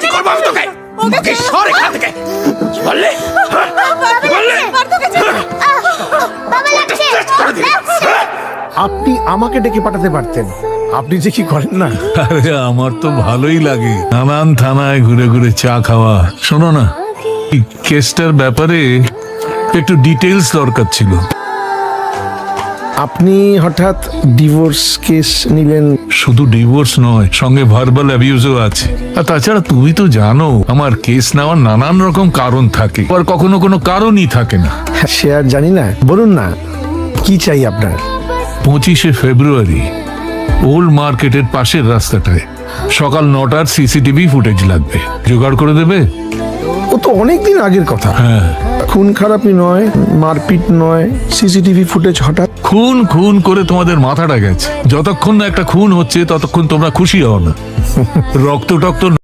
কি করবো আমি তোকে? ওকে সর এখান থেকে। কি বললে? কি বললে? আপনি আমাকে ডেকে পাঠাতে পারতেন, আপনি যে কি করেন না। আরে আমার তো ভালোই লাগে নানান থানায় ঘুরে ঘুরে চা খাওয়া। শোনো না, এই কেসটার ব্যাপারে একটু ডিটেলস দরকার ছিল। আপনি হঠাৎ ডিভোর্স কেস নিলেন? শুধু ডিভোর্স নয়, সঙ্গে ভার্বাল অ্যাবিউজও আছে। আর তাছাড়া তুমি তো জানো আমার কেস নেওয়ার নানান রকম কারণ থাকে, আর কখনো কোনো কারণই থাকে না। সে আর জানি না, বলুন না কি চাই আপনার? 25শে ফেব্রুয়ারি ওল্ড মার্কেটের পাশের রাস্তাটায় সকাল 9টার সিসিটিভি ফুটেজ লাগবে, জোগাড় করে দেবে? ও তো অনেকদিন আগের কথা। হ্যাঁ, খুন খারাপি নয়, মারপিট নয়, সিসিটিভি ফুটেজ হঠাৎ। খুন খুন করে তোমাদের মাথাটা গেছে। যতক্ষণ না একটা খুন হচ্ছে ততক্ষণ তোমরা খুশি হও না। রক্ত টক্ত